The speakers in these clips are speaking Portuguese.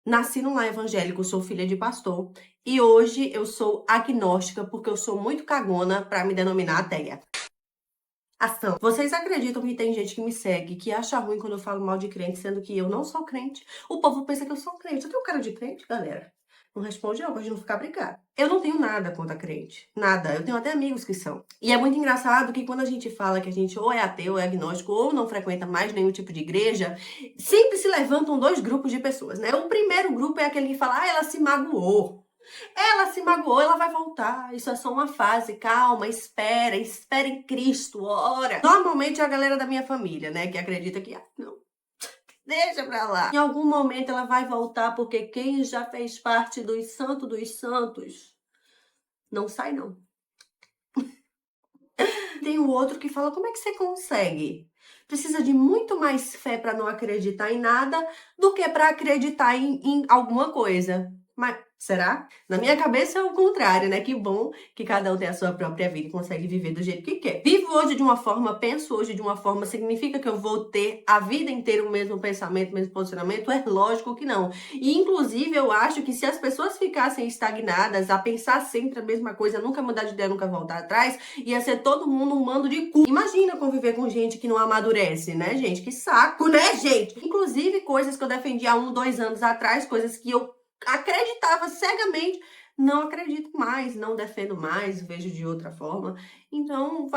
Nasci num lar evangélico, sou filha de pastor. E hoje eu sou agnóstica porque eu sou muito cagona pra me denominar ateia. Ação. Vocês acreditam que tem gente que me segue, que acha ruim quando eu falo mal de crente, sendo que eu não sou crente? O povo pensa que eu sou crente. Eu tenho cara de crente, galera? Não responde não, pra gente não ficar brigado. Eu não tenho nada contra crente. Nada. Eu tenho até amigos que são. E é muito engraçado que quando a gente fala que a gente ou é ateu, ou é agnóstico, ou não frequenta mais nenhum tipo de igreja, sempre se levantam dois grupos de pessoas, né? O primeiro grupo é aquele que fala, ela se magoou. Ela se magoou, ela vai voltar. Isso é só uma fase. Calma, espera em Cristo, ora. Normalmente é a galera da minha família, né, que acredita que, não, deixa pra lá. Em algum momento ela vai voltar, porque quem já fez parte dos santos, não sai não. Tem o outro que fala, como é que você consegue? Precisa de muito mais fé para não acreditar em nada do que para acreditar em alguma coisa. Mas será? Na minha cabeça é o contrário, né? Que bom que cada um tem a sua própria vida e consegue viver do jeito que quer. Vivo hoje de uma forma, penso hoje de uma forma, significa que eu vou ter a vida inteira o mesmo pensamento, o mesmo posicionamento? É lógico que não. E inclusive eu acho que se as pessoas ficassem estagnadas a pensar sempre a mesma coisa, nunca mudar de ideia, nunca voltar atrás, ia ser todo mundo um mando de cu. Imagina conviver com gente que não amadurece, né, gente? Que saco, né, gente? Inclusive coisas que eu defendi há 2 anos atrás, coisas que eu acreditava cegamente, não acredito mais, não defendo mais, vejo de outra forma. Então,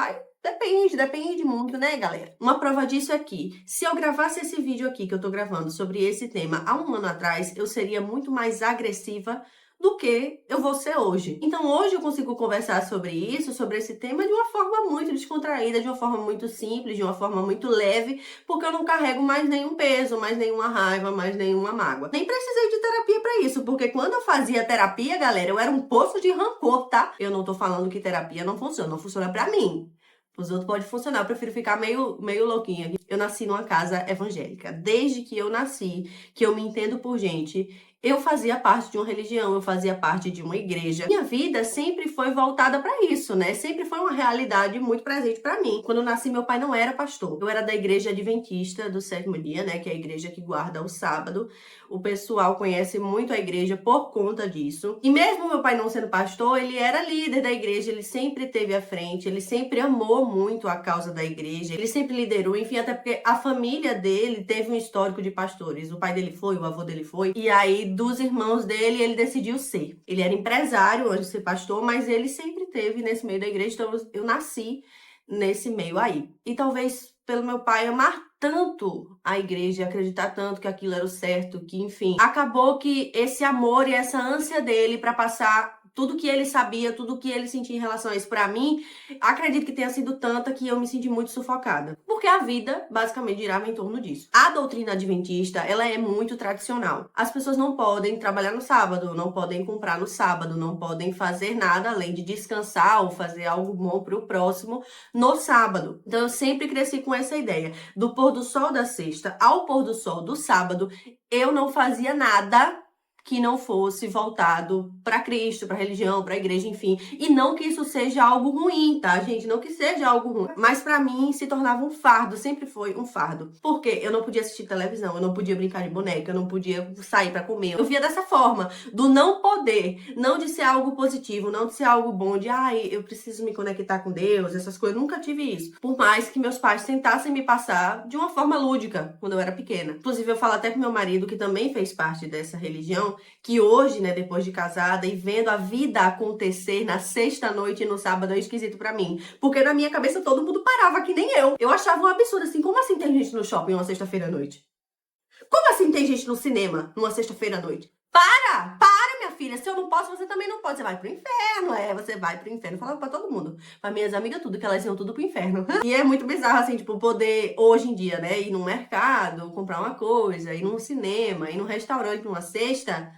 depende muito, né, galera? Uma prova disso é que, se eu gravasse esse vídeo aqui que eu tô gravando sobre esse tema há 1 ano atrás, eu seria muito mais agressiva do que eu vou ser hoje. Então hoje eu consigo conversar sobre isso, sobre esse tema de uma forma muito descontraída, de uma forma muito simples, de uma forma muito leve, porque eu não carrego mais nenhum peso, mais nenhuma raiva, mais nenhuma mágoa. Nem precisei de terapia pra isso, porque quando eu fazia terapia, galera, eu era um poço de rancor, tá? Eu não tô falando que terapia não funciona pra mim. Os outros pode funcionar, eu prefiro ficar meio louquinha. Eu nasci numa casa evangélica. Desde que eu nasci, que eu me entendo por gente, eu fazia parte de uma religião, eu fazia parte de uma igreja. Minha vida sempre foi voltada para isso, né? Sempre foi uma realidade muito presente para mim. Quando eu nasci, meu pai não era pastor. Eu era da igreja adventista do sétimo dia, né? Que é a igreja que guarda o sábado. O pessoal conhece muito a igreja por conta disso. E mesmo meu pai não sendo pastor, ele era líder da igreja, ele sempre esteve à frente, ele sempre amou muito a causa da igreja, ele sempre liderou, enfim, até porque a família dele teve um histórico de pastores. O pai dele foi, o avô dele foi, e aí dos irmãos dele ele decidiu ser. Ele era empresário antes de ser pastor, mas ele sempre teve nesse meio da igreja, então eu nasci nesse meio aí. E talvez pelo meu pai amar tanto a igreja, acreditar tanto que aquilo era o certo, que enfim, acabou que esse amor e essa ânsia dele para passar tudo que ele sabia, tudo que ele sentia em relação a isso pra mim, acredito que tenha sido tanta que eu me senti muito sufocada. Porque a vida, basicamente, girava em torno disso. A doutrina adventista, ela é muito tradicional. As pessoas não podem trabalhar no sábado, não podem comprar no sábado, não podem fazer nada além de descansar ou fazer algo bom pro próximo no sábado. Então eu sempre cresci com essa ideia. Do pôr do sol da sexta ao pôr do sol do sábado, eu não fazia nada que não fosse voltado para Cristo, para religião, para igreja, enfim. E não que isso seja algo ruim, tá, gente? Não que seja algo ruim. Mas para mim se tornava um fardo, sempre foi um fardo. Porque eu não podia assistir televisão, eu não podia brincar de boneca, eu não podia sair para comer. Eu via dessa forma, do não poder, não de ser algo positivo, não de ser algo bom, de ai, eu preciso me conectar com Deus, essas coisas. Eu nunca tive isso. Por mais que meus pais tentassem me passar de uma forma lúdica quando eu era pequena. Inclusive eu falo até com meu marido, que também fez parte dessa religião, que hoje, né, depois de casada e vendo a vida acontecer na sexta-noite e no sábado é esquisito pra mim. Porque na minha cabeça todo mundo parava, que nem eu. Eu achava um absurdo, assim, como assim tem gente no shopping uma sexta-feira à noite? Como assim tem gente no cinema numa sexta-feira à noite? Para, minha filha. Se eu não posso, você também não pode. Você vai pro inferno, você vai pro inferno. Eu falava pra todo mundo. Pra minhas amigas tudo, que elas iam tudo pro inferno. E é muito bizarro, assim, tipo, poder, hoje em dia, né, ir num mercado, comprar uma coisa, ir num cinema, ir num restaurante numa sexta.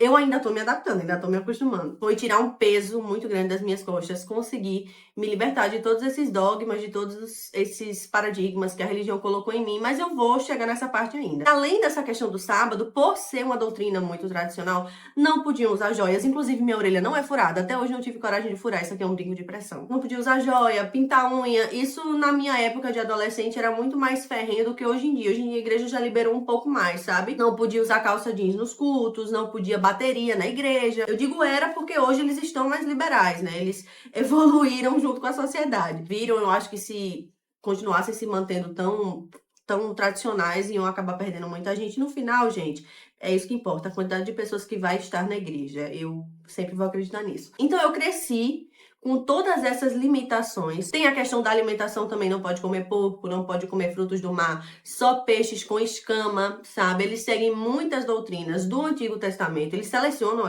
eu ainda tô me adaptando, ainda tô me acostumando. Foi tirar um peso muito grande das minhas costas, conseguir me libertar de todos esses dogmas, de todos esses paradigmas que a religião colocou em mim, mas eu vou chegar nessa parte ainda. Além dessa questão do sábado, por ser uma doutrina muito tradicional, não podiam usar joias, inclusive minha orelha não é furada, até hoje não tive coragem de furar, isso aqui é um brinco de pressão. Não podia usar joia, pintar unha, isso na minha época de adolescente era muito mais ferrenho do que hoje em dia. Hoje em dia a igreja já liberou um pouco mais, sabe? Não podia usar calça jeans nos cultos, não podia bateria na igreja. Eu digo era porque hoje eles estão mais liberais, né? Eles evoluíram junto com a sociedade. Viram, eu acho que se continuassem se mantendo tão tradicionais, iam acabar perdendo muita gente. No final, gente, é isso que importa, a quantidade de pessoas que vai estar na igreja. Eu sempre vou acreditar nisso. Então eu cresci com todas essas limitações. Tem a questão da alimentação também, não pode comer porco, não pode comer frutos do mar, só peixes com escama, sabe? Eles seguem muitas doutrinas do Antigo Testamento, eles selecionam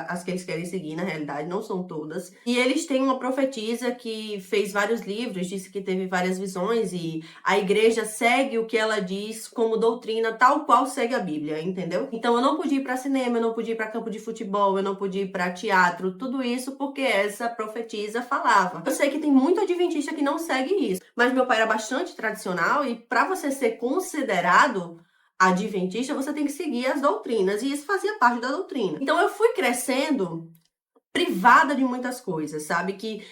as que eles querem seguir, na realidade, não são todas. E eles têm uma profetisa que fez vários livros, disse que teve várias visões e a igreja segue o que ela diz como doutrina, tal qual segue a Bíblia, entendeu? Então eu não podia ir para cinema, eu não podia ir para campo de futebol, eu não podia ir para teatro, tudo isso porque essa profetisa falava. Eu sei que tem muito adventista que não segue isso, mas meu pai era bastante tradicional e para você ser considerado adventista, você tem que seguir as doutrinas e isso fazia parte da doutrina. Então eu fui crescendo privada de muitas coisas, sabe? Que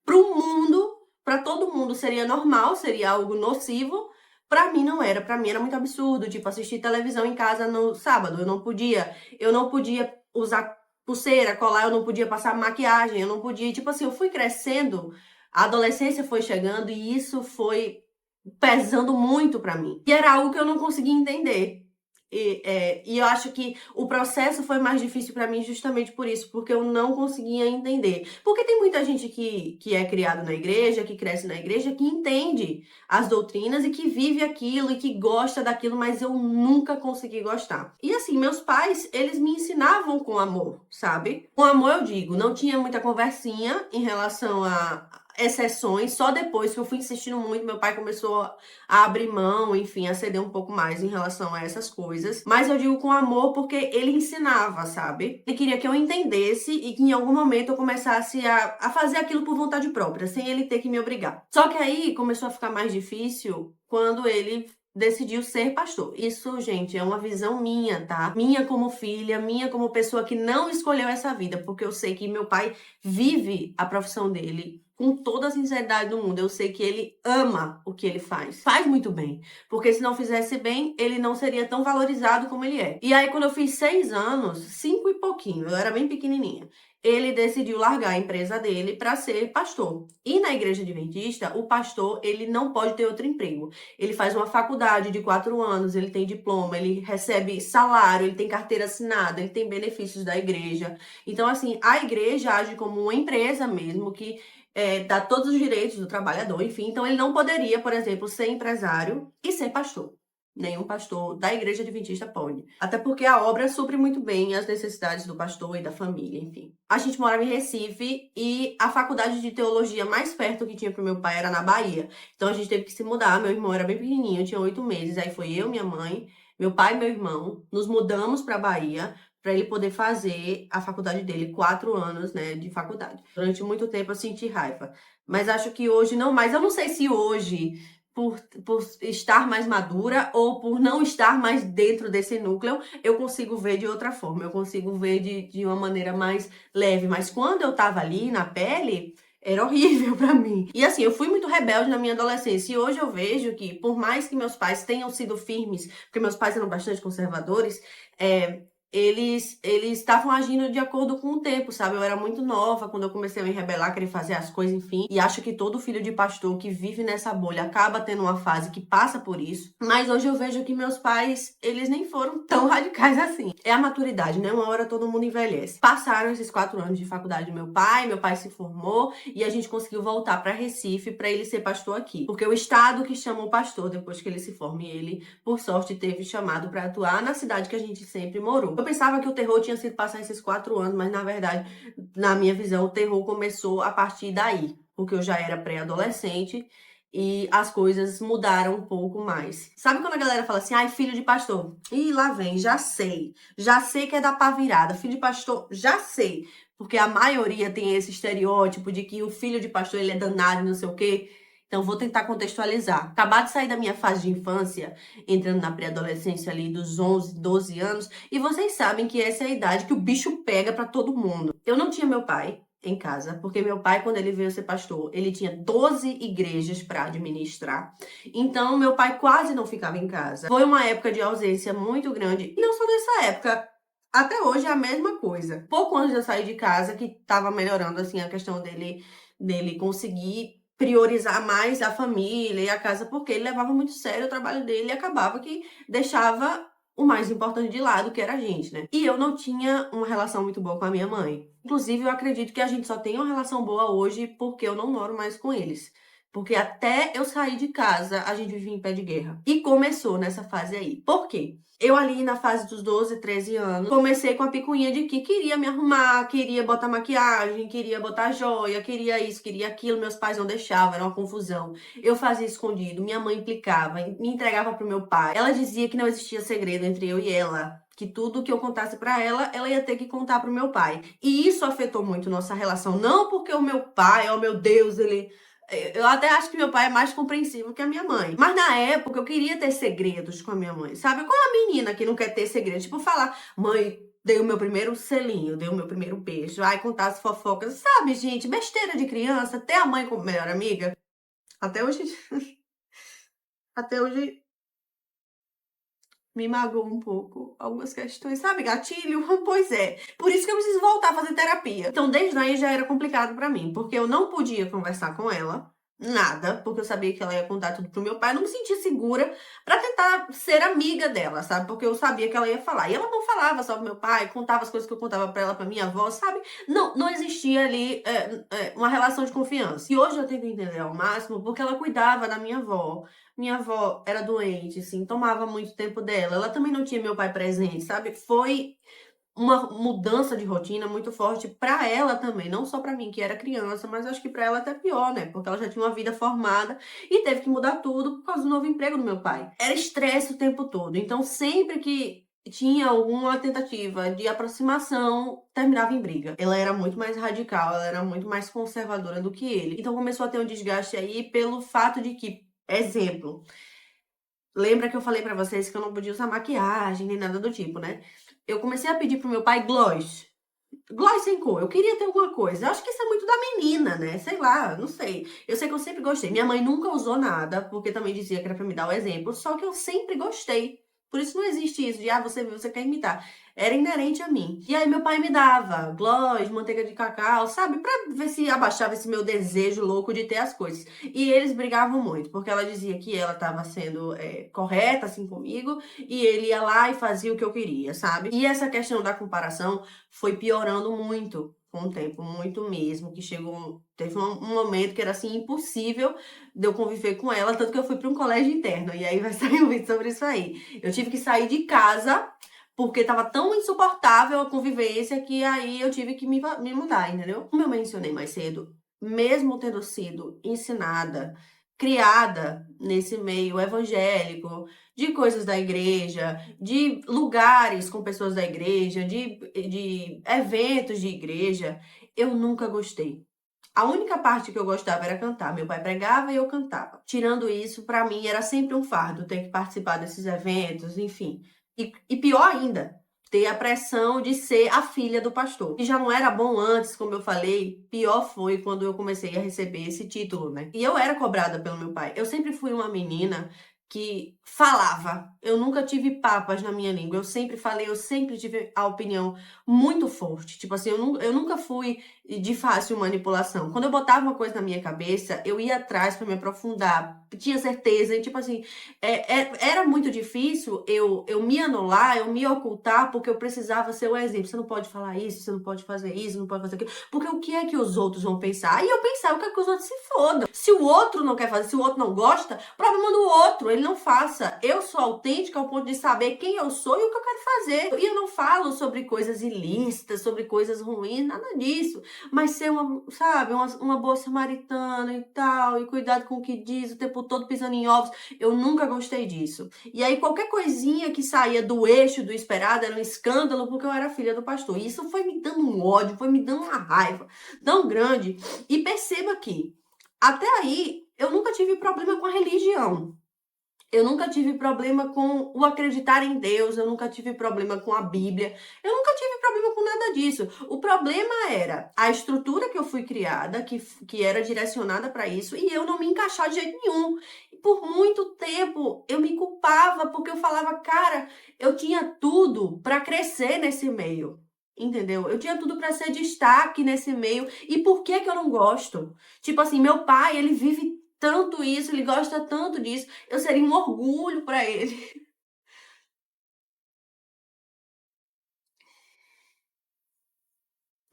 pro mundo, para todo mundo seria normal, seria algo nocivo. Pra mim não era, pra mim era muito absurdo, tipo assistir televisão em casa no sábado, eu não podia usar pulseira, colar, eu não podia passar maquiagem, eu não podia, tipo assim, eu fui crescendo, a adolescência foi chegando e isso foi pesando muito pra mim. E era algo que eu não conseguia entender. E eu acho que o processo foi mais difícil pra mim justamente por isso, porque eu não conseguia entender. Porque tem muita gente que é criado na igreja, que cresce na igreja, que entende as doutrinas e que vive aquilo e que gosta daquilo, mas eu nunca consegui gostar. E assim, meus pais, eles me ensinavam com amor, sabe? Com amor eu digo, não tinha muita conversinha em relação a exceções, só depois que eu fui insistindo muito, meu pai começou a abrir mão, enfim, a ceder um pouco mais em relação a essas coisas. Mas eu digo com amor porque ele ensinava, sabe? Ele queria que eu entendesse e que em algum momento eu começasse a fazer aquilo por vontade própria, sem ele ter que me obrigar. Só que aí começou a ficar mais difícil quando ele decidiu ser pastor. Isso, gente, é uma visão minha, tá? Minha como filha, minha como pessoa que não escolheu essa vida, porque eu sei que meu pai vive a profissão dele com toda a sinceridade do mundo. Eu sei que ele ama o que ele faz. Faz muito bem. Porque se não fizesse bem, ele não seria tão valorizado como ele é. E aí, quando eu fiz 6 anos, 5 e pouquinho, eu era bem pequenininha, ele decidiu largar a empresa dele para ser pastor. E na igreja adventista, o pastor, ele não pode ter outro emprego. Ele faz uma faculdade de 4 anos, ele tem diploma, ele recebe salário, ele tem carteira assinada, ele tem benefícios da igreja. Então, assim, a igreja age como uma empresa mesmo, que dá todos os direitos do trabalhador, enfim. Então, ele não poderia, por exemplo, ser empresário e ser pastor. Nenhum pastor da igreja adventista pode. Até porque a obra supre muito bem as necessidades do pastor e da família, enfim. A gente morava em Recife e a faculdade de teologia mais perto que tinha pro meu pai era na Bahia. Então a gente teve que se mudar. Meu irmão era bem pequenininho, tinha 8 meses. Aí foi eu, minha mãe, meu pai e meu irmão. Nos mudamos pra Bahia para ele poder fazer a faculdade dele, 4 anos, né, de faculdade. Durante muito tempo eu senti raiva. Mas acho que hoje não mais. Eu não sei se hoje por estar mais madura ou por não estar mais dentro desse núcleo, eu consigo ver de outra forma, eu consigo ver de uma maneira mais leve. Mas quando eu tava ali na pele, era horrível pra mim. E assim, eu fui muito rebelde na minha adolescência. E hoje eu vejo que, por mais que meus pais tenham sido firmes, porque meus pais eram bastante conservadores, eles estavam agindo de acordo com o tempo, sabe? Eu era muito nova quando eu comecei a me rebelar, querer fazer as coisas, enfim. E acho que todo filho de pastor que vive nessa bolha acaba tendo uma fase que passa por isso. Mas hoje eu vejo que meus pais, eles nem foram tão radicais assim. É a maturidade, né? Uma hora todo mundo envelhece. Passaram esses 4 anos de faculdade do meu pai se formou e a gente conseguiu voltar para Recife para ele ser pastor aqui. Porque o estado que chamou o pastor depois que ele se forma, e ele, por sorte, teve chamado para atuar na cidade que a gente sempre morou. Eu pensava que o terror tinha sido passar esses 4 anos, mas na verdade, na minha visão, o terror começou a partir daí, porque eu já era pré-adolescente e as coisas mudaram um pouco mais. Sabe quando a galera fala assim, ai, filho de pastor? Ih, lá vem, já sei. Já sei que é da pá virada. Filho de pastor, já sei. Porque a maioria tem esse estereótipo de que o filho de pastor, ele é danado e não sei o quê. Então, vou tentar contextualizar. Acabar de sair da minha fase de infância, entrando na pré-adolescência ali dos 11, 12 anos, e vocês sabem que essa é a idade que o bicho pega pra todo mundo. Eu não tinha meu pai em casa, porque meu pai, quando ele veio ser pastor, ele tinha 12 igrejas para administrar. Então, meu pai quase não ficava em casa. Foi uma época de ausência muito grande. E não só nessa época, até hoje é a mesma coisa. Pouco antes de eu sair de casa, que estava melhorando assim a questão dele conseguir priorizar mais a família e a casa, porque ele levava muito sério o trabalho dele e acabava que deixava o mais importante de lado, que era a gente, né? E eu não tinha uma relação muito boa com a minha mãe. Inclusive, eu acredito que a gente só tem uma relação boa hoje porque eu não moro mais com eles. Porque até eu sair de casa, a gente vivia em pé de guerra. E começou nessa fase aí. Por quê? Eu ali na fase dos 12, 13 anos, comecei com a picuinha de que queria me arrumar, queria botar maquiagem, queria botar joia, queria isso, queria aquilo. Meus pais não deixavam, era uma confusão. Eu fazia escondido, minha mãe implicava, me entregava pro meu pai. Ela dizia que não existia segredo entre eu e ela, que tudo que eu contasse pra ela, ela ia ter que contar pro meu pai. E isso afetou muito nossa relação, não porque o meu pai, oh meu Deus, ele... Eu até acho que meu pai é mais compreensivo que a minha mãe. Mas na época eu queria ter segredos com a minha mãe, sabe? Qual é a menina que não quer ter segredos? Tipo, falar, mãe, dei o meu primeiro selinho, dei o meu primeiro beijo, ai, contar as fofocas. Sabe, gente, besteira de criança, ter a mãe como melhor amiga. Até hoje, até hoje me magoou um pouco algumas questões, sabe, gatilho? Pois é. Por isso que eu preciso voltar a fazer terapia. Então, desde aí já era complicado pra mim, porque eu não podia conversar com ela, nada, porque eu sabia que ela ia contar tudo pro meu pai. Eu não me sentia segura pra tentar ser amiga dela, sabe? Porque eu sabia que ela ia falar. E ela não falava só pro meu pai, contava as coisas que eu contava pra ela, pra minha avó, sabe? Não existia ali uma relação de confiança. E hoje eu tento entender ao máximo porque ela cuidava da minha avó. Minha avó era doente, assim, tomava muito tempo dela. Ela também não tinha meu pai presente, sabe? Foi uma mudança de rotina muito forte pra ela também, não só pra mim, que era criança, mas acho que pra ela até pior, né? Porque ela já tinha uma vida formada e teve que mudar tudo por causa do novo emprego do meu pai. Era estresse o tempo todo. Então, sempre que tinha alguma tentativa de aproximação, terminava em briga. Ela era muito mais radical, ela era muito mais conservadora do que ele. Então começou a ter um desgaste aí pelo fato de que, exemplo, lembra que eu falei pra vocês que eu não podia usar maquiagem nem nada do tipo, né? Eu comecei a pedir pro meu pai gloss. Gloss sem cor. Eu queria ter alguma coisa. Eu acho que isso é muito da menina, né? Sei lá, não sei. Eu sei que eu sempre gostei. Minha mãe nunca usou nada, porque também dizia que era pra me dar o exemplo. Só que eu sempre gostei. Por isso não existe isso de, você quer imitar. Era inerente a mim. E aí meu pai me dava gloss, manteiga de cacau, sabe? Pra ver se abaixava esse meu desejo louco de ter as coisas. E eles brigavam muito, porque ela dizia que ela tava sendo correta, assim, comigo, e ele ia lá e fazia o que eu queria, sabe? E essa questão da comparação foi piorando muito com o tempo, muito mesmo, que teve um momento que era assim impossível de eu conviver com ela, tanto que eu fui para um colégio interno, e aí vai sair um vídeo sobre isso aí. Eu tive que sair de casa porque tava tão insuportável a convivência que aí eu tive que me mudar, entendeu? Como eu mencionei mais cedo, mesmo tendo sido ensinada, criada nesse meio evangélico, de coisas da igreja, de lugares com pessoas da igreja, de eventos de igreja, eu nunca gostei. A única parte que eu gostava era cantar. Meu pai pregava e eu cantava. Tirando isso, pra mim era sempre um fardo ter que participar desses eventos, enfim. E pior ainda, ter a pressão de ser a filha do pastor. Que já não era bom antes, como eu falei, pior foi quando eu comecei a receber esse título, né? E eu era cobrada pelo meu pai. Eu sempre fui uma menina que falava. Eu nunca tive papas na minha língua. Eu sempre falei, eu sempre tive a opinião muito forte. Tipo assim, eu nunca fui de fácil manipulação. Quando eu botava uma coisa na minha cabeça, eu ia atrás pra me aprofundar. Tinha certeza. E tipo assim, era muito difícil eu me anular, eu me ocultar, porque eu precisava ser o exemplo. Você não pode falar isso, você não pode fazer isso, não pode fazer aquilo. Porque o que é que os outros vão pensar? E eu pensava, o que é que os outros se fodam? Se o outro não quer fazer, se o outro não gosta, problema do outro. Ele ele não faça. Eu sou autêntica ao ponto de saber quem eu sou e o que eu quero fazer. E eu não falo sobre coisas ilícitas, sobre coisas ruins, nada disso. Mas ser uma, sabe, uma boa samaritana e tal, e cuidado com o que diz, o tempo todo pisando em ovos. Eu nunca gostei disso. E aí qualquer coisinha que saía do eixo do esperado era um escândalo porque eu era filha do pastor. E isso foi me dando um ódio, foi me dando uma raiva tão grande. E perceba que até aí, eu nunca tive problema com a religião. Eu nunca tive problema com o acreditar em Deus, eu nunca tive problema com a Bíblia, eu nunca tive problema com nada disso. O problema era a estrutura que eu fui criada, que era direcionada para isso, e eu não me encaixar de jeito nenhum. E por muito tempo eu me culpava, porque eu falava, cara, eu tinha tudo para crescer nesse meio. Entendeu? Eu tinha tudo para ser destaque nesse meio. E por que que eu não gosto? Tipo assim, meu pai, ele vive tanto isso, ele gosta tanto disso. Eu seria um orgulho para ele.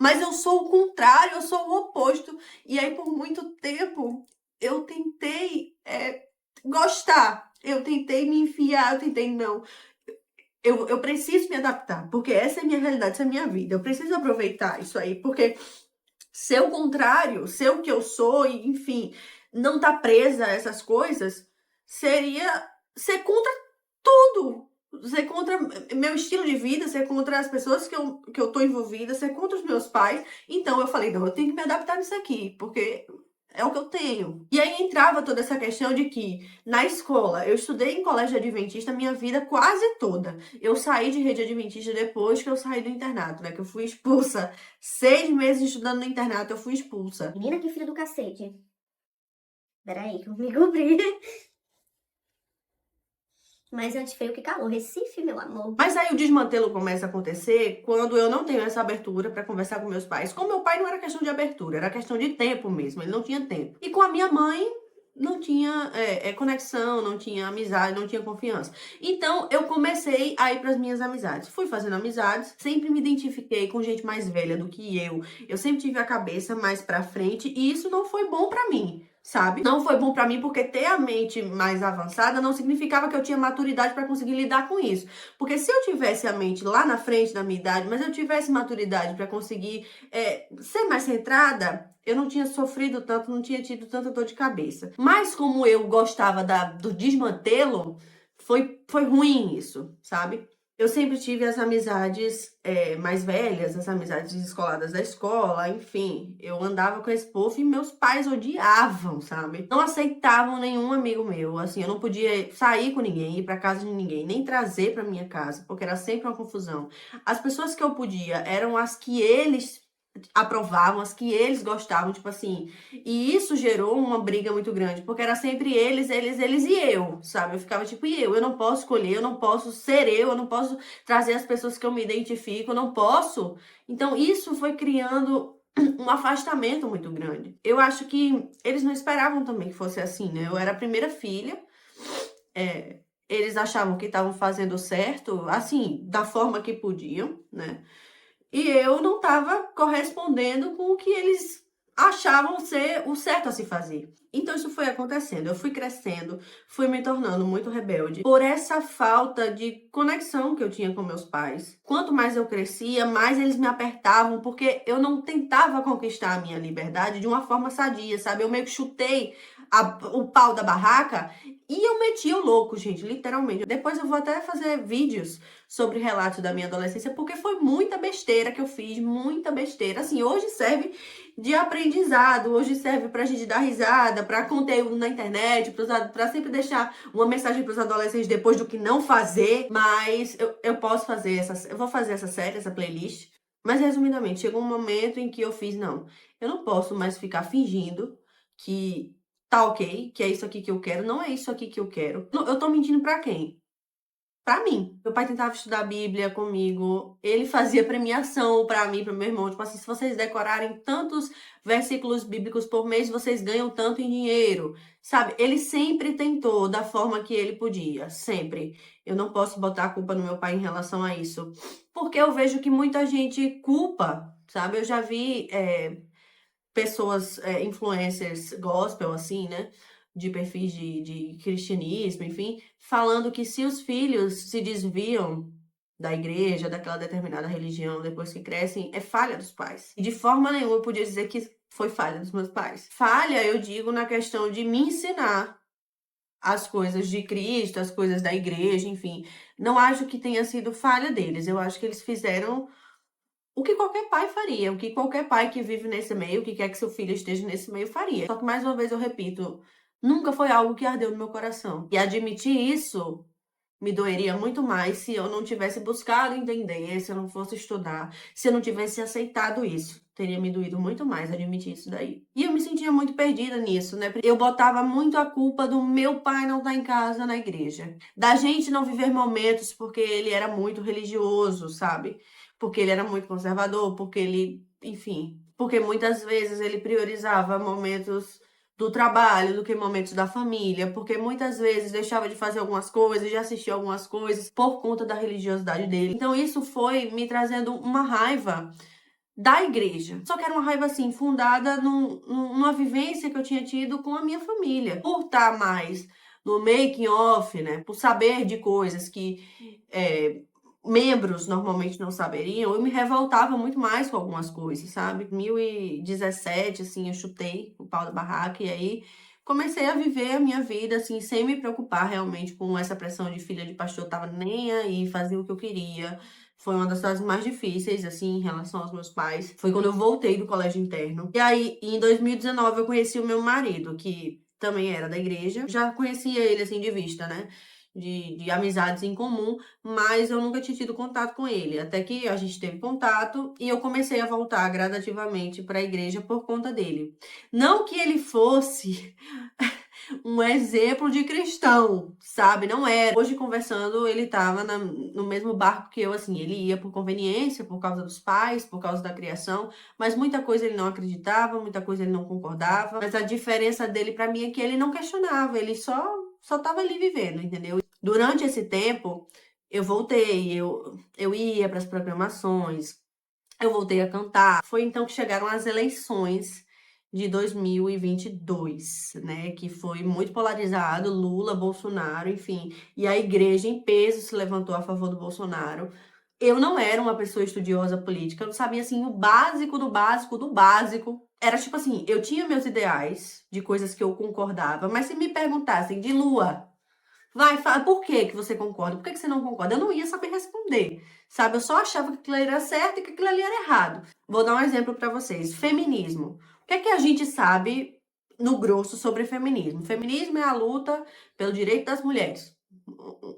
Mas eu sou o contrário, eu sou o oposto. E aí, por muito tempo, eu tentei gostar. Eu tentei me enfiar, eu tentei, não. Eu preciso me adaptar, porque essa é a minha realidade, essa é a minha vida. Eu preciso aproveitar isso aí, porque ser o contrário, ser o que eu sou, e, enfim, não tá presa a essas coisas, seria ser contra tudo. Ser contra meu estilo de vida, ser contra as pessoas que eu tô envolvida, ser contra os meus pais. Então eu falei, não, eu tenho que me adaptar nisso aqui, porque é o que eu tenho. E aí entrava toda essa questão de que na escola, eu estudei em colégio adventista a minha vida quase toda. Eu saí de rede adventista depois que eu saí do internato, né? Que eu fui expulsa. 6 meses estudando no internato, eu fui expulsa. Menina, que filho do cacete. Peraí, que eu me cobri. Mas antes feio que calor. Recife, meu amor. Mas aí o desmantelo começa a acontecer quando eu não tenho essa abertura para conversar com meus pais. Com meu pai não era questão de abertura, era questão de tempo mesmo, ele não tinha tempo. E com a minha mãe não tinha conexão, não tinha amizade, não tinha confiança. Então eu comecei a ir para as minhas amizades. Fui fazendo amizades, sempre me identifiquei com gente mais velha do que eu. Eu sempre tive a cabeça mais para frente e isso não foi bom para mim. Sabe? Não foi bom pra mim porque ter a mente mais avançada não significava que eu tinha maturidade pra conseguir lidar com isso. Porque se eu tivesse a mente lá na frente da minha idade, mas eu tivesse maturidade pra conseguir ser mais centrada, eu não tinha sofrido tanto, não tinha tido tanta dor de cabeça. Mas como eu gostava do desmantelo, foi ruim isso, sabe? Eu sempre tive as amizades mais velhas, as amizades descoladas da escola, enfim. Eu andava com esse povo e meus pais odiavam, sabe? Não aceitavam nenhum amigo meu. Assim, eu não podia sair com ninguém, ir pra casa de ninguém, nem trazer pra minha casa, porque era sempre uma confusão. As pessoas que eu podia eram as que eles aprovavam, as que eles gostavam, tipo assim. E isso gerou uma briga muito grande, porque era sempre eles e eu, sabe? Eu ficava tipo, e eu? Eu não posso escolher, eu não posso ser eu não posso trazer as pessoas que eu me identifico, eu não posso. Então isso foi criando um afastamento muito grande. Eu acho que eles não esperavam também que fosse assim, né? Eu era a primeira filha, eles achavam que estavam fazendo certo, assim, da forma que podiam, né? E eu não estava correspondendo com o que eles achavam ser o certo a se fazer. Então isso foi acontecendo, eu fui crescendo, fui me tornando muito rebelde por essa falta de conexão que eu tinha com meus pais. Quanto mais eu crescia, mais eles me apertavam, porque eu não tentava conquistar a minha liberdade de uma forma sadia, sabe? Eu meio que chutei o pau da barraca e eu meti o louco, gente, literalmente. Depois eu vou até fazer vídeos sobre relatos da minha adolescência, porque foi muita besteira que eu fiz, muita besteira. Assim, hoje serve de aprendizado, hoje serve pra gente dar risada, pra conteúdo na internet, pra sempre deixar uma mensagem pros adolescentes depois do que não fazer. Mas eu posso fazer eu vou fazer essa série, essa playlist. Mas resumidamente, chegou um momento em que eu fiz, não, eu não posso mais ficar fingindo que tá ok, que é isso aqui que eu quero, não é isso aqui que eu quero. Eu tô mentindo pra quem? Pra mim. Meu pai tentava estudar a Bíblia comigo, ele fazia premiação pra mim, pro meu irmão, tipo assim, se vocês decorarem tantos versículos bíblicos por mês, vocês ganham tanto em dinheiro, sabe? Ele sempre tentou da forma que ele podia, sempre. Eu não posso botar a culpa no meu pai em relação a isso, porque eu vejo que muita gente culpa, sabe? Eu já vi pessoas, influencers gospel, assim, né? de perfis de cristianismo, enfim, falando que se os filhos se desviam da igreja, daquela determinada religião, depois que crescem, é falha dos pais. E de forma nenhuma eu podia dizer que foi falha dos meus pais. Falha, eu digo, na questão de me ensinar as coisas de Cristo, as coisas da igreja, enfim. Não acho que tenha sido falha deles. Eu acho que eles fizeram o que qualquer pai faria, o que qualquer pai que vive nesse meio, que quer que seu filho esteja nesse meio, faria. Só que, mais uma vez, eu repito, nunca foi algo que ardeu no meu coração. E admitir isso me doeria muito mais se eu não tivesse buscado entender, se eu não fosse estudar, se eu não tivesse aceitado isso. Teria me doído muito mais admitir isso daí. E eu me sentia muito perdida nisso, né? Eu botava muito a culpa do meu pai não estar em casa na igreja. Da gente não viver momentos porque ele era muito religioso, sabe? Porque ele era muito conservador, porque ele, enfim, porque muitas vezes ele priorizava momentos do trabalho do que momentos da família, porque muitas vezes deixava de fazer algumas coisas, de assistir algumas coisas por conta da religiosidade dele. Então isso foi me trazendo uma raiva da igreja. Só que era uma raiva assim, fundada numa vivência que eu tinha tido com a minha família. Por estar mais no making off, né? Por saber de coisas que membros normalmente não saberiam, eu me revoltava muito mais com algumas coisas, sabe? 2017, assim, eu chutei o pau da barraca e aí comecei a viver a minha vida, assim, sem me preocupar realmente com essa pressão de filha de pastor, eu tava nem aí, fazia o que eu queria. Foi uma das fases mais difíceis, assim, em relação aos meus pais. Foi quando eu voltei do colégio interno. E aí, em 2019, eu conheci o meu marido, que também era da igreja. Já conhecia ele, assim, de vista, né? De amizades em comum, mas eu nunca tinha tido contato com ele. Até que a gente teve contato e eu comecei a voltar gradativamente para a igreja por conta dele. Não que ele fosse um exemplo de cristão, sabe? Não era. Hoje, conversando, ele tava no mesmo barco que eu, assim. Ele ia por conveniência, por causa dos pais, por causa da criação, mas muita coisa ele não acreditava, muita coisa ele não concordava. Mas a diferença dele pra mim é que ele não questionava, ele só tava ali vivendo, entendeu? Durante esse tempo, eu voltei, eu ia para as programações, eu voltei a cantar. Foi então que chegaram as eleições de 2022, né? Que foi muito polarizado, Lula, Bolsonaro, enfim. E a igreja em peso se levantou a favor do Bolsonaro. Eu não era uma pessoa estudiosa política, eu não sabia, assim, o básico do básico do básico. Era tipo assim, eu tinha meus ideais de coisas que eu concordava, mas se me perguntassem de Lua, vai, fala, por que que você concorda? Por que que você não concorda? Eu não ia saber responder, sabe? Eu só achava que aquilo ali era certo e que aquilo ali era errado. Vou dar um exemplo pra vocês. Feminismo. O que é que a gente sabe no grosso sobre feminismo? Feminismo é a luta pelo direito das mulheres.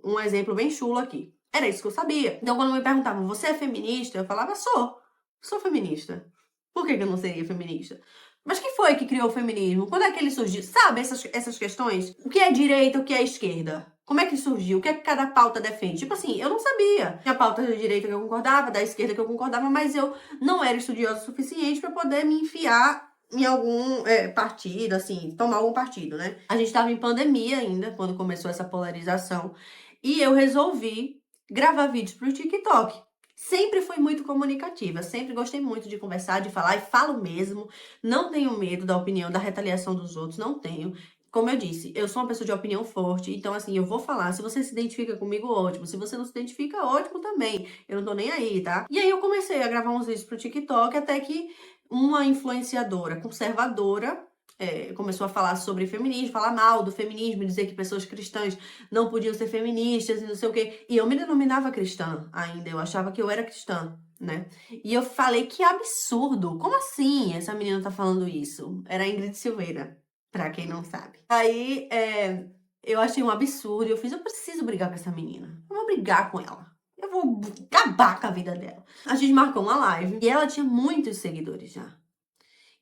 Um exemplo bem chulo aqui. Era isso que eu sabia. Então, quando me perguntavam, você é feminista? Eu falava, sou feminista. Por que que eu não seria feminista? Mas quem foi que criou o feminismo? Quando é que ele surgiu? Sabe essas questões? O que é direita, o que é esquerda? Como é que surgiu? O que é que cada pauta defende? Tipo assim, eu não sabia. Tinha pauta da direita que eu concordava, da esquerda que eu concordava, mas eu não era estudiosa o suficiente para poder me enfiar em algum partido, assim, tomar algum partido, né? A gente tava em pandemia ainda, quando começou essa polarização, e eu resolvi gravar vídeos pro TikTok. Sempre fui muito comunicativa, sempre gostei muito de conversar, de falar e falo mesmo. Não tenho medo da opinião, da retaliação dos outros, não tenho. Como eu disse, eu sou uma pessoa de opinião forte, então assim, eu vou falar. Se você se identifica comigo, ótimo. Se você não se identifica, ótimo também. Eu não tô nem aí, tá? E aí eu comecei a gravar uns vídeos pro TikTok até que uma influenciadora conservadora começou a falar sobre feminismo, falar mal do feminismo, dizer que pessoas cristãs não podiam ser feministas e não sei o quê. E eu me denominava cristã ainda, eu achava que eu era cristã, né? E eu falei, que absurdo! Como assim essa menina tá falando isso? Era a Ingrid Silveira, pra quem não sabe. Aí, eu achei um absurdo e eu preciso brigar com essa menina. Eu vou brigar com ela. Eu vou acabar com a vida dela. A gente marcou uma live e ela tinha muitos seguidores já.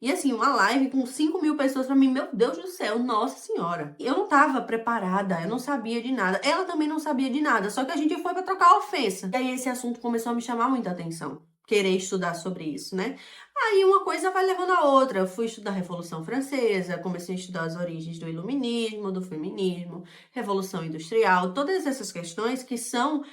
E assim, uma live com 5.000 pessoas pra mim, meu Deus do céu, nossa senhora. Eu não tava preparada, eu não sabia de nada. Ela também não sabia de nada, só que a gente foi pra trocar ofensa. E aí esse assunto começou a me chamar muita atenção. querer estudar sobre isso, né? Aí uma coisa vai levando a outra. Eu fui estudar a Revolução Francesa, comecei a estudar as origens do Iluminismo, do Feminismo, Revolução Industrial, todas essas questões que são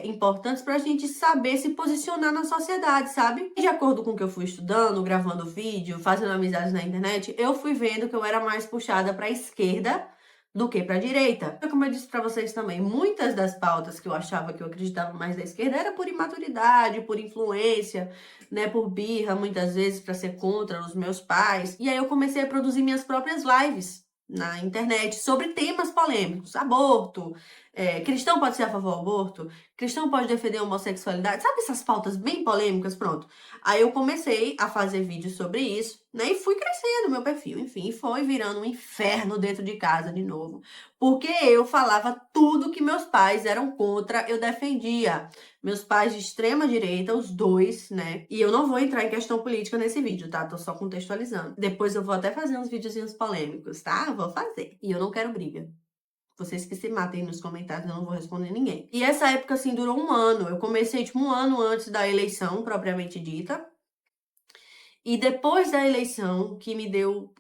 importantes para a gente saber se posicionar na sociedade, sabe? De acordo com o que eu fui estudando, gravando vídeo, fazendo amizades na internet, eu fui vendo que eu era mais puxada para a esquerda do que para a direita. Como eu disse para vocês também, muitas das pautas que eu achava que eu acreditava mais da esquerda era por imaturidade, por influência, né, por birra, muitas vezes para ser contra os meus pais. E aí eu comecei a produzir minhas próprias lives na internet sobre temas polêmicos, aborto, cristão pode ser a favor do aborto, cristão pode defender a homossexualidade, sabe essas pautas bem polêmicas, pronto. Aí eu comecei a fazer vídeos sobre isso, né, e fui crescendo meu perfil, enfim, foi virando um inferno dentro de casa de novo, porque eu falava tudo que meus pais eram contra, eu defendia. Meus pais de extrema direita, os dois, né? E eu não vou entrar em questão política nesse vídeo, tá? Tô só contextualizando. Depois eu vou até fazer uns videozinhos polêmicos, tá? Vou fazer. E eu não quero briga. Vocês que se matem nos comentários, eu não vou responder ninguém. E essa época, assim, durou um ano. Eu comecei, tipo, um ano antes da eleição, propriamente dita. E depois da eleição, que me deu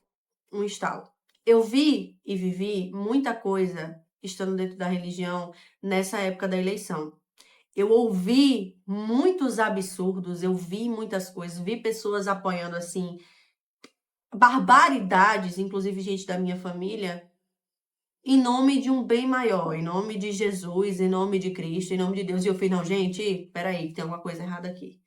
um estalo. Eu vi e vivi muita coisa estando dentro da religião nessa época da eleição. Eu ouvi muitos absurdos, eu vi muitas coisas, vi pessoas apoiando, assim, barbaridades, inclusive gente da minha família, em nome de um bem maior, em nome de Jesus, em nome de Cristo, em nome de Deus. E eu falei, não, gente, peraí, tem alguma coisa errada aqui.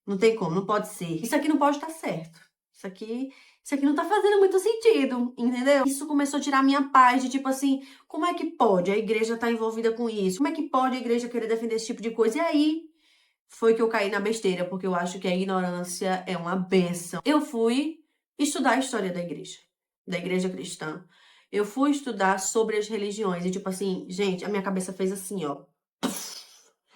Não tem como, não pode ser. Isso aqui não pode estar certo. Isso aqui não tá fazendo muito sentido, entendeu? Isso começou a tirar minha paz de tipo assim, como é que pode a igreja estar envolvida com isso? Como é que pode a igreja querer defender esse tipo de coisa? E aí foi que eu caí na besteira, porque eu acho que a ignorância é uma bênção. Eu fui estudar a história da igreja cristã. Eu fui estudar sobre as religiões e tipo assim, gente, a minha cabeça fez assim, ó.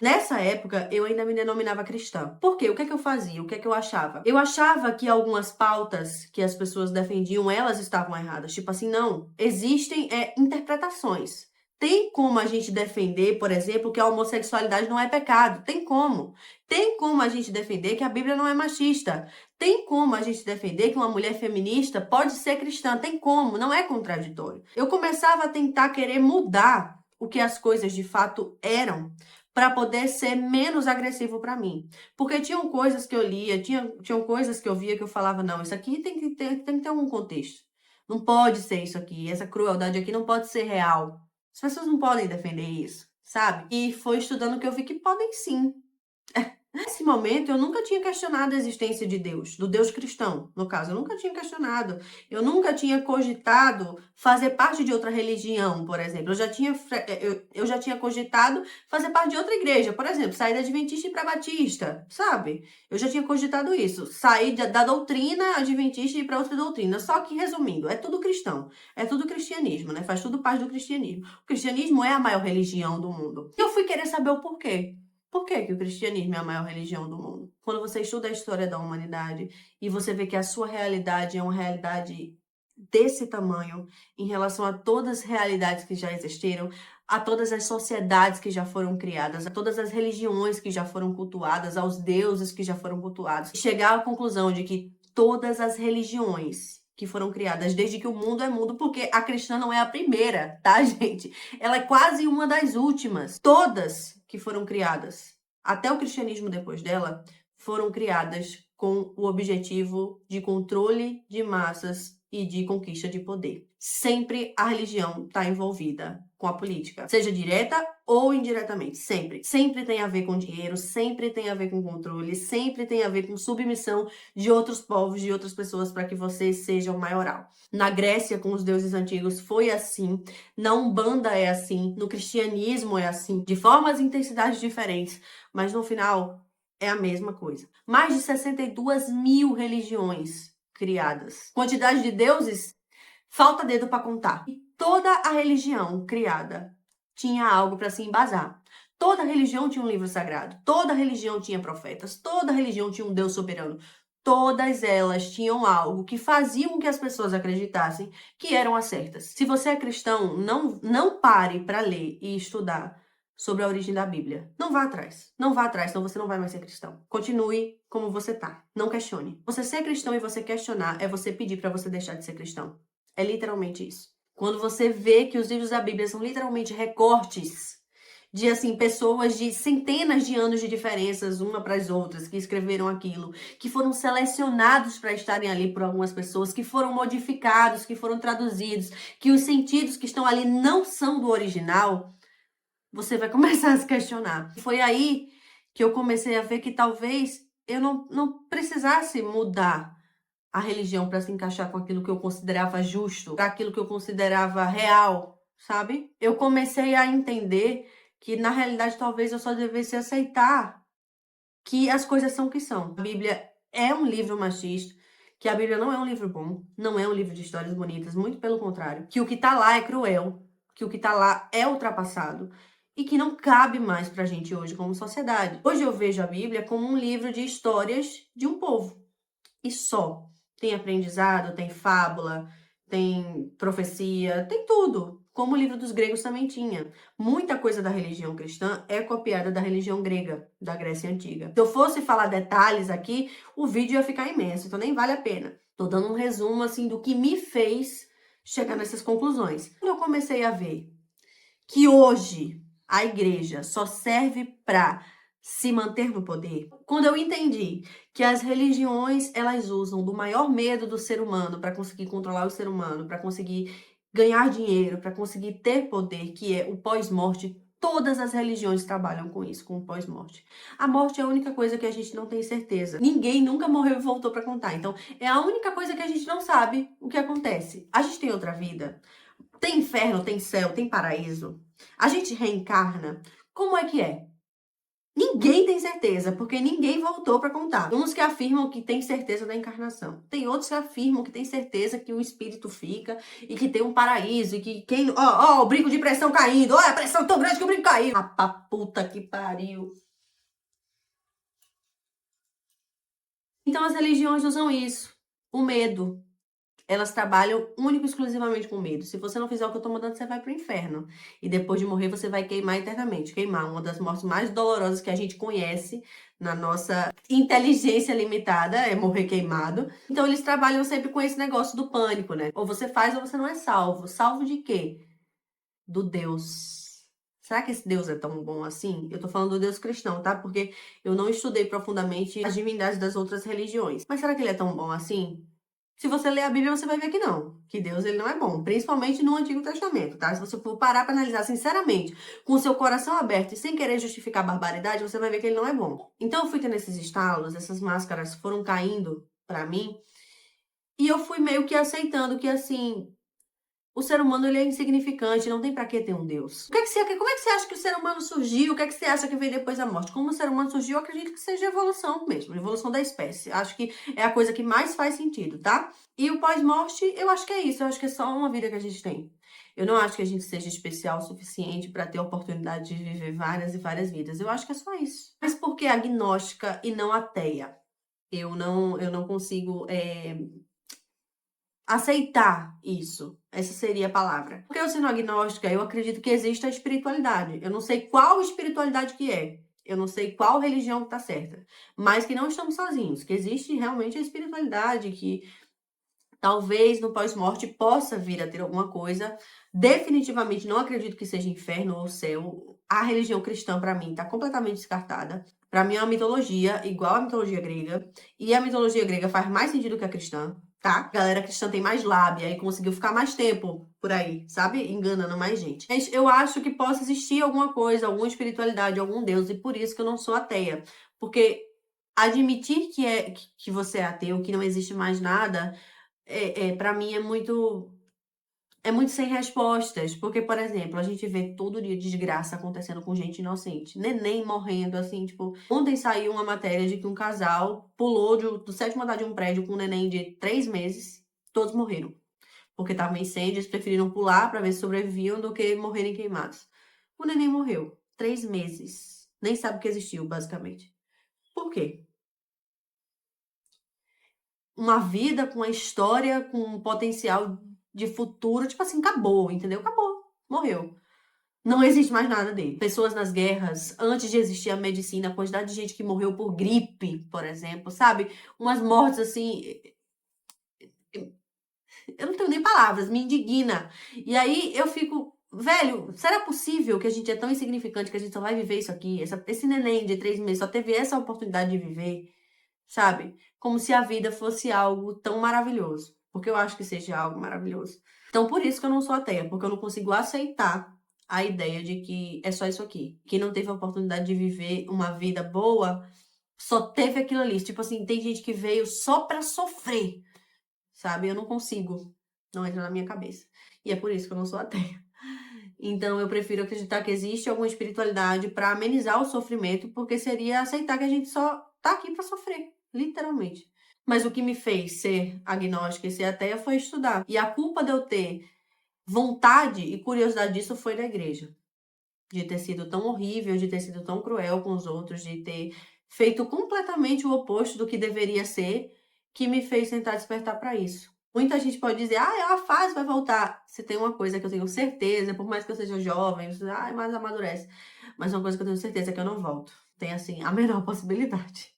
Nessa época, eu ainda me denominava cristã. Por quê? O que é que eu fazia? O que é que eu achava? Eu achava que algumas pautas que as pessoas defendiam, elas estavam erradas. Tipo assim, não. Existem interpretações. Tem como a gente defender, por exemplo, que a homossexualidade não é pecado. Tem como. Tem como a gente defender que a Bíblia não é machista. Tem como a gente defender que uma mulher feminista pode ser cristã. Tem como. Não é contraditório. Eu começava a tentar querer mudar o que as coisas de fato eram, para poder ser menos agressivo para mim. Porque tinham coisas que eu lia, tinham coisas que eu via que eu falava, não, isso aqui tem que ter algum contexto. Não pode ser isso aqui, essa crueldade aqui não pode ser real. As pessoas não podem defender isso, sabe? E foi estudando que eu vi que podem sim. Nesse momento, eu nunca tinha questionado a existência de Deus, do Deus cristão, no caso. Eu nunca tinha questionado. Eu nunca tinha cogitado fazer parte de outra religião, por exemplo. Eu já tinha cogitado fazer parte de outra igreja, por exemplo, sair da Adventista e ir para Batista, sabe? Eu já tinha cogitado isso. Sair da doutrina adventista e ir para outra doutrina. Só que, resumindo, é tudo cristão. É tudo cristianismo, né? Faz tudo parte do cristianismo. O cristianismo é a maior religião do mundo. E eu fui querer saber o porquê. Por que que o cristianismo é a maior religião do mundo? Quando você estuda a história da humanidade e você vê que a sua realidade é uma realidade desse tamanho em relação a todas as realidades que já existiram, a todas as sociedades que já foram criadas, a todas as religiões que já foram cultuadas, aos deuses que já foram cultuados, chegar à conclusão de que todas as religiões que foram criadas desde que o mundo é mundo, porque a cristã não é a primeira, tá, gente? Ela é quase uma das últimas. Todas que foram criadas, até o cristianismo depois dela, foram criadas com o objetivo de controle de massas e de conquista de poder. Sempre a religião está envolvida com a política, seja direta ou indiretamente, sempre. Sempre tem a ver com dinheiro, sempre tem a ver com controle, sempre tem a ver com submissão de outros povos, de outras pessoas para que você seja o maioral. Na Grécia, com os deuses antigos, foi assim. Na Umbanda é assim. No cristianismo é assim. De formas e intensidades diferentes. Mas no final, é a mesma coisa. Mais de 62 mil religiões criadas. Quantidade de deuses? Falta dedo para contar. E toda a religião criada tinha algo para se embasar. Toda religião tinha um livro sagrado. Toda religião tinha profetas. Toda religião tinha um Deus soberano. Todas elas tinham algo que faziam com que as pessoas acreditassem que eram as certas. Se você é cristão, não pare para ler e estudar sobre a origem da Bíblia. Não vá atrás. Não vá atrás, senão você não vai mais ser cristão. Continue como você tá. Não questione. Você ser cristão e você questionar é você pedir para você deixar de ser cristão. É literalmente isso. Quando você vê que os livros da Bíblia são literalmente recortes de, assim, pessoas de centenas de anos de diferenças uma para as outras, que escreveram aquilo, que foram selecionados para estarem ali por algumas pessoas, que foram modificados, que foram traduzidos, que os sentidos que estão ali não são do original, você vai começar a se questionar. Foi aí que eu comecei a ver que talvez eu não precisasse mudar a religião para se encaixar com aquilo que eu considerava justo, com aquilo que eu considerava real, sabe? Eu comecei a entender que, na realidade, talvez eu só devesse aceitar que as coisas são o que são. A Bíblia é um livro machista, que a Bíblia não é um livro bom, não é um livro de histórias bonitas, muito pelo contrário. Que o que tá lá é cruel, que o que tá lá é ultrapassado e que não cabe mais pra gente hoje como sociedade. Hoje eu vejo a Bíblia como um livro de histórias de um povo. E só. Tem aprendizado, tem fábula, tem profecia, tem tudo. Como o livro dos gregos também tinha. Muita coisa da religião cristã é copiada da religião grega, da Grécia Antiga. Se eu fosse falar detalhes aqui, o vídeo ia ficar imenso, então nem vale a pena. Tô dando um resumo, assim, do que me fez chegar nessas conclusões. Quando eu comecei a ver que hoje a igreja só serve para se manter no poder, quando eu entendi que as religiões elas usam do maior medo do ser humano para conseguir controlar o ser humano, para conseguir ganhar dinheiro, para conseguir ter poder, que é o pós-morte. Todas as religiões trabalham com isso, com o pós-morte. A morte é a única coisa que a gente não tem certeza. Ninguém nunca morreu e voltou para contar. Então, é a única coisa que a gente não sabe o que acontece. A gente tem outra vida. Tem inferno, tem céu, tem paraíso. A gente reencarna. Como é que é? Ninguém tem certeza, porque ninguém voltou para contar. Uns que afirmam que tem certeza da encarnação. Tem outros que afirmam que tem certeza que o espírito fica e que tem um paraíso e que quem... Ó, o brinco de pressão caindo. Ó, a pressão tão grande que o brinco caiu. Ah, pra puta que pariu. Então as religiões usam isso. O medo. Elas trabalham único e exclusivamente com medo. Se você não fizer o que eu tô mandando, você vai pro inferno. E depois de morrer, você vai queimar eternamente. Queimar, uma das mortes mais dolorosas que a gente conhece na nossa inteligência limitada, é morrer queimado. Então, eles trabalham sempre com esse negócio do pânico, né? Ou você faz ou você não é salvo. Salvo de quê? Do Deus. Será que esse Deus é tão bom assim? Eu tô falando do Deus cristão, tá? Porque eu não estudei profundamente as divindades das outras religiões. Mas será que ele é tão bom assim? Se você ler a Bíblia, você vai ver que não. Que Deus ele não é bom. Principalmente no Antigo Testamento, tá? Se você for parar para analisar sinceramente, com o seu coração aberto e sem querer justificar a barbaridade, você vai ver que ele não é bom. Então eu fui tendo esses estalos, essas máscaras foram caindo para mim. E eu fui meio que aceitando que, assim, o ser humano ele é insignificante, não tem pra que ter um Deus. Como é que você acha que o ser humano surgiu? O que é que você acha que veio depois da morte? Como o ser humano surgiu, eu acredito que seja evolução mesmo, evolução da espécie. Acho que é a coisa que mais faz sentido, tá? E o pós-morte, eu acho que é isso, eu acho que é só uma vida que a gente tem. Eu não acho que a gente seja especial o suficiente pra ter a oportunidade de viver várias e várias vidas. Eu acho que é só isso. Mas por que agnóstica e não ateia? Eu não consigo aceitar isso. Essa seria a palavra. Porque eu sendo agnóstica, eu acredito que existe a espiritualidade. Eu não sei qual espiritualidade que é. Eu não sei qual religião que tá certa. Mas que não estamos sozinhos. Que existe realmente a espiritualidade. Que talvez no pós-morte possa vir a ter alguma coisa. Definitivamente não acredito que seja inferno ou céu. A religião cristã, pra mim, tá completamente descartada. Pra mim é uma mitologia igual à mitologia grega. E a mitologia grega faz mais sentido que a cristã, tá? A galera cristã tem mais lábia e conseguiu ficar mais tempo por aí, sabe? Enganando mais gente. Mas eu acho que possa existir alguma coisa, alguma espiritualidade, algum Deus. E por isso que eu não sou ateia. Porque admitir que você é ateu, que não existe mais nada, para mim é muito sem respostas, porque, por exemplo, a gente vê todo dia desgraça acontecendo com gente inocente. Neném morrendo, assim, tipo... Ontem saiu uma matéria de que um casal pulou do sétimo andar de um prédio com um neném de 3 meses. Todos morreram. Porque tava em incêndio, eles preferiram pular pra ver se sobreviviam do que morrerem queimados. O neném morreu. 3 meses. Nem sabe que existiu, basicamente. Por quê? Uma vida com uma história, com um potencial de futuro, tipo assim, acabou, entendeu? Acabou. Morreu. Não existe mais nada dele. Pessoas nas guerras, antes de existir a medicina, a quantidade de gente que morreu por gripe, por exemplo, sabe? Umas mortes assim. Eu não tenho nem palavras, me indigna. E aí eu fico, velho, será possível que a gente é tão insignificante que a gente só vai viver isso aqui? Esse neném de 3 meses só teve essa oportunidade de viver, sabe? Como se a vida fosse algo tão maravilhoso. Porque eu acho que seja algo maravilhoso. Então, por isso que eu não sou ateia, porque eu não consigo aceitar a ideia de que é só isso aqui. Quem não teve a oportunidade de viver uma vida boa, só teve aquilo ali. Tipo assim, tem gente que veio só pra sofrer, sabe? Eu não consigo. Não entra na minha cabeça. E é por isso que eu não sou ateia. Então, eu prefiro acreditar que existe alguma espiritualidade para amenizar o sofrimento, porque seria aceitar que a gente só tá aqui para sofrer, literalmente. Mas o que me fez ser agnóstica e ser ateia foi estudar. E a culpa de eu ter vontade e curiosidade disso foi da igreja. De ter sido tão horrível, de ter sido tão cruel com os outros, de ter feito completamente o oposto do que deveria ser, que me fez tentar despertar para isso. Muita gente pode dizer, é uma fase, vai voltar. Se tem uma coisa que eu tenho certeza, por mais que eu seja jovem, mas amadurece. Mas uma coisa que eu tenho certeza é que eu não volto. Tem, assim, a menor possibilidade.